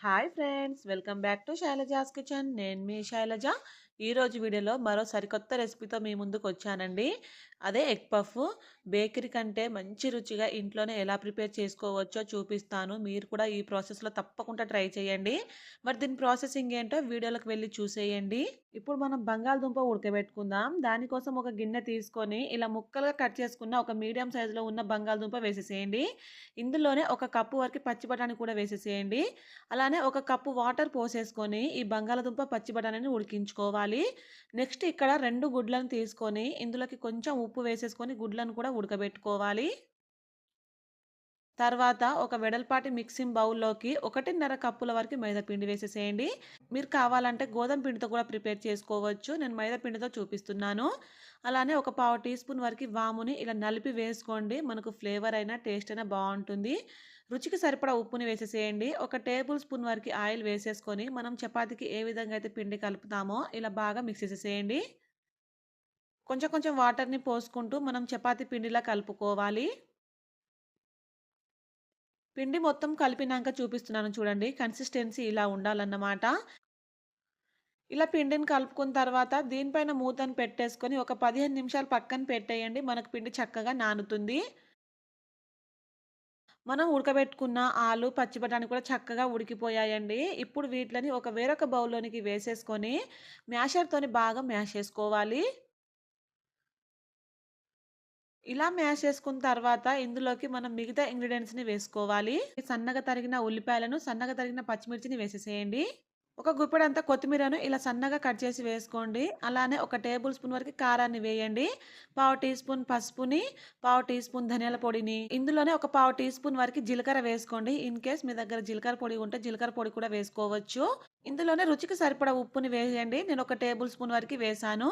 Hi friends, welcome back to Shailaja's kitchen. నేను మీ శైలజ. ఈరోజు వీడియోలో మరో సరికొత్త రెసిపీతో మీ ముందుకు వచ్చానండి. అదే ఎగ్ పఫ్. బేకరీ కంటే మంచి రుచిగా ఇంట్లోనే ఎలా ప్రిపేర్ చేసుకోవచ్చో చూపిస్తాను. మీరు కూడా ఈ ప్రాసెస్లో తప్పకుండా ట్రై చేయండి. మరి దీని ప్రాసెసింగ్ ఏంటో వీడియోలోకి వెళ్ళి చూసేయండి. ఇప్పుడు మనం బంగాళదుంప ఉడకబెట్టుకుందాం. దానికోసం ఒక గిన్నె తీసుకొని ఇలా ముక్కలుగా కట్ చేసుకున్న ఒక మీడియం సైజులో ఉన్న బంగాళదుంప వేసేసేయండి. ఇందులోనే ఒక కప్పు వరకు పచ్చి బఠానీ కూడా వేసేసేయండి. అలానే ఒక కప్పు వాటర్ పోసేసుకొని ఈ బంగాళదుంప పచ్చి బఠానీని ఉడికించుకోవాలి. నెక్స్ట్ ఇక్కడ 2 గుడ్లను తీసుకొని ఇందులోకి కొంచెం ఉప్పు వేసేసుకొని గుడ్లను కూడా ఉడకబెట్టుకోవాలి. తర్వాత ఒక వెడల్పాటి మిక్సింగ్ బౌల్లోకి 1.5 కప్పుల వరకు మైదా పిండి వేసేసేయండి. మీరు కావాలంటే గోధుమ పిండితో కూడా ప్రిపేర్ చేసుకోవచ్చు. నేను మైదా పిండితో చూపిస్తున్నాను. అలానే ఒక పావు టీ స్పూన్ వరకు వాముని ఇలా నలిపి వేసుకోండి. మనకు ఫ్లేవర్ అయినా టేస్ట్ అయినా బాగుంటుంది. రుచికి సరిపడా ఉప్పుని వేసేసేయండి. ఒక టేబుల్ స్పూన్ వరకు ఆయిల్ వేసేసుకొని మనం చపాతీకి ఏ విధంగా అయితే పిండి కలుపుతామో ఇలా బాగా మిక్స్ చేసేసేయండి. కొంచెం కొంచెం వాటర్ని పోసుకుంటూ మనం చపాతీ పిండిలా కలుపుకోవాలి. పిండి మొత్తం కలిపినాక చూపిస్తున్నాను చూడండి. కన్సిస్టెన్సీ ఇలా ఉండాలన్నమాట. ఇలా పిండిని కలుపుకున్న తర్వాత దీనిపైన మూతను పెట్టేసుకొని ఒక 15 నిమిషాలు పక్కన పెట్టేయండి. మనకు పిండి చక్కగా నానుతుంది. మనం ఉడకబెట్టుకున్న ఆలు, పచ్చి బఠాణీ కూడా చక్కగా ఉడికిపోయాయండి. ఇప్పుడు వీటిలని వేరొక బౌల్‌లోనికి వేసేసుకొని మ్యాషర్‌తోని బాగా మ్యాష్ చేసుకోవాలి. ఇలా మ్యాష్ చేసుకున్న తర్వాత ఇందులోకి మనం మిగతా ఇంగ్రీడియెంట్స్‌ని వేసుకోవాలి. సన్నగా తరిగిన ఉల్లిపాయలను, సన్నగా తరిగిన పచ్చిమిర్చిని వేసేసేయండి. ఒక గుప్పెడంతా కొత్తిమీరను ఇలా సన్నగా కట్ చేసి వేసుకోండి. అలానే ఒక టేబుల్ స్పూన్ వరకు కారాన్ని వేయండి. పావు టీ స్పూన్ పసుపుని, పావు టీ స్పూన్ ధనియాల పొడిని, ఇందులోనే ఒక పావు టీ స్పూన్ వరకు జీలకర్ర వేసుకోండి. ఇన్ కేస్ మీ దగ్గర జీలకర్ర పొడి ఉంటే జీలకర్ర పొడి కూడా వేసుకోవచ్చు. ఇందులోనే రుచికి సరిపడా ఉప్పుని వేయండి. నేను ఒక టేబుల్ స్పూన్ వరకు వేశాను.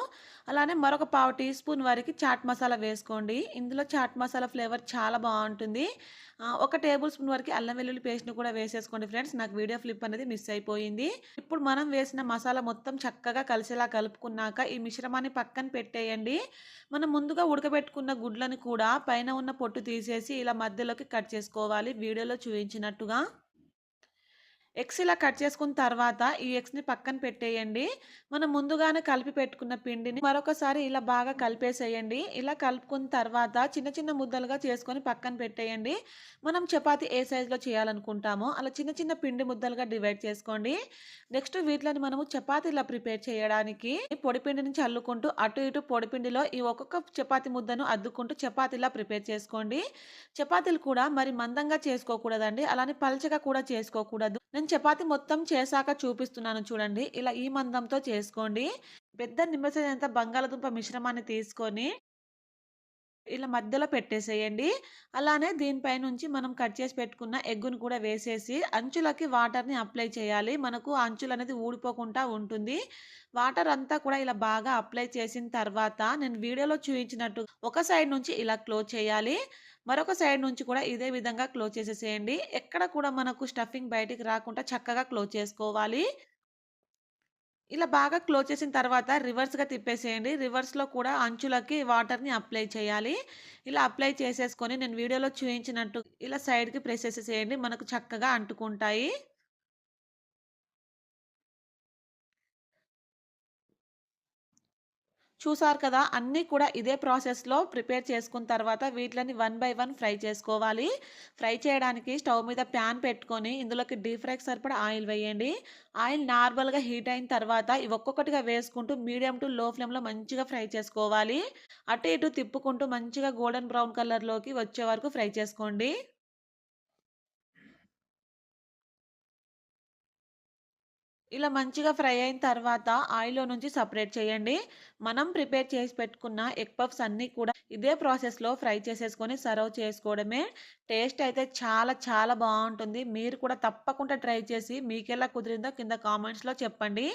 అలానే మరొక పావు టీ స్పూన్ వరకు చాట్ మసాలా వేసుకోండి. ఇందులో చాట్ మసాలా ఫ్లేవర్ చాలా బాగుంటుంది. ఒక టేబుల్ స్పూన్ వరకు అల్లం వెల్లుల్లి పేస్ట్‌ని కూడా వేసేసుకోండి ఫ్రెండ్స్. నాకు వీడియో క్లిప్ అనేది మిస్ అయిపోయింది. ఇప్పుడు మనం వేసిన మసాలా మొత్తం చక్కగా కలిసేలా కలుపుకున్నాక ఈ మిశ్రమాన్ని పక్కన పెట్టేయండి. మనం ముందుగా ఉడకబెట్టుకున్న గుడ్లను కూడా పైన ఉన్న పొట్టు తీసేసి ఇలా మధ్యలోకి కట్ చేసుకోవాలి వీడియోలో చూయించినట్టుగా. ఎగ్స్ ఇలా కట్ చేసుకున్న తర్వాత ఈ ఎగ్స్‌ని పక్కన పెట్టేయండి. మనం ముందుగానే కలిపి పెట్టుకున్న పిండిని మరొకసారి ఇలా బాగా కలిపేసేయండి. ఇలా కలుపుకున్న తర్వాత చిన్న చిన్న ముద్దలుగా చేసుకొని పక్కన పెట్టేయండి. మనం చపాతీ ఏ సైజులో చేయాలనుకుంటామో అలా చిన్న చిన్న పిండి ముద్దలుగా డివైడ్ చేసుకోండి. నెక్స్ట్ వీటిలని మనము చపాతీలా ప్రిపేర్ చేయడానికి పొడి పిండిని చల్లుకుంటూ అటు ఇటు పొడి పిండిలో ఈ ఒక్కొక్క చపాతీ ముద్దను అద్దుకుంటూ చపాతీలా ప్రిపేర్ చేసుకోండి. చపాతీలు కూడా మరి మందంగా చేసుకోకూడదండి. అలానే పల్చగా కూడా చేసుకోకూడదు. నేను చపాతీ మొత్తం చేశాక చూపిస్తున్నాను చూడండి. ఇలా ఈ మందంతో చేసుకోండి. పెద్ద నిమ్మసైనంత బంగాళాదుంప మిశ్రమాన్ని తీసుకొని ఇలా మధ్యలో పెట్టేసేయండి. అలానే దీనిపైనుంచి మనం కట్ చేసి పెట్టుకున్న ఎగ్గును కూడా వేసేసి అంచులకి వాటర్‌ని అప్లై చేయాలి. మనకు ఆ అంచులనేది ఊడిపోకుండా ఉంటుంది. వాటర్ అంతా కూడా ఇలా బాగా అప్లై చేసిన తర్వాత నేను వీడియోలో చూయించినట్టు ఒక సైడ్ నుంచి ఇలా క్లోజ్ చేయాలి. మరొక సైడ్ నుంచి కూడా ఇదే విధంగా క్లోజ్ చేసేసేయండి. ఎక్కడ కూడా మనకు స్టఫింగ్ బయటికి రాకుండా చక్కగా క్లోజ్ చేసుకోవాలి. ఇలా బాగా క్లోజ్ చేసిన తర్వాత రివర్స్‌గా తిప్పేసేయండి. రివర్స్‌లో కూడా అంచులకి వాటర్‌ని అప్లై చేయాలి. ఇలా అప్లై చేసేసుకొని నేను వీడియోలో చూయించినట్టు ఇలా సైడ్‌కి ప్రెస్ చేసేసేయండి. మనకు చక్కగా అంటుకుంటాయి. చూసారు కదా! అన్నీ కూడా ఇదే ప్రాసెస్‌లో ప్రిపేర్ చేసుకున్న తర్వాత వీటిలని వన్ బై వన్ ఫ్రై చేసుకోవాలి. ఫ్రై చేయడానికి స్టవ్ మీద ప్యాన్ పెట్టుకొని ఇందులోకి డీప్ ఫ్రైకి సరిపడా ఆయిల్ వేయండి. ఆయిల్ నార్మల్‌గా హీట్ అయిన తర్వాత ఇవి ఒక్కొక్కటిగా వేసుకుంటూ మీడియం టు లో ఫ్లేమ్‌లో మంచిగా ఫ్రై చేసుకోవాలి. అటు ఇటు తిప్పుకుంటూ మంచిగా గోల్డెన్ బ్రౌన్ కలర్‌లోకి వచ్చే వరకు ఫ్రై చేసుకోండి. ఇలా మంచిగా ఫ్రై అయిన తర్వాత ఆయిల్‌లో నుంచి సెపరేట్ చేయండి. మనం ప్రిపేర్ చేసి పెట్టుకున్న ఎగ్ పఫ్స్ అన్నీ కూడా ఇదే ప్రాసెస్‌లో ఫ్రై చేసేసుకొని సర్వ్ చేసుకోవడమే. టేస్ట్ అయితే చాలా చాలా బావుంటుంది. మీరు కూడా తప్పకుండా ట్రై చేసి మీకెలా కుదిరిందో కింద కామెంట్స్‌లో చెప్పండి.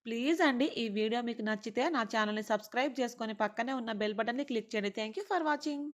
ప్లీజ్ అండి ఈ వీడియో మీకు నచ్చితే నా ఛానెల్‌ని సబ్స్క్రైబ్ చేసుకొని పక్కనే ఉన్న బెల్ బటన్‌ని క్లిక్ చేయండి. Thank you for watching.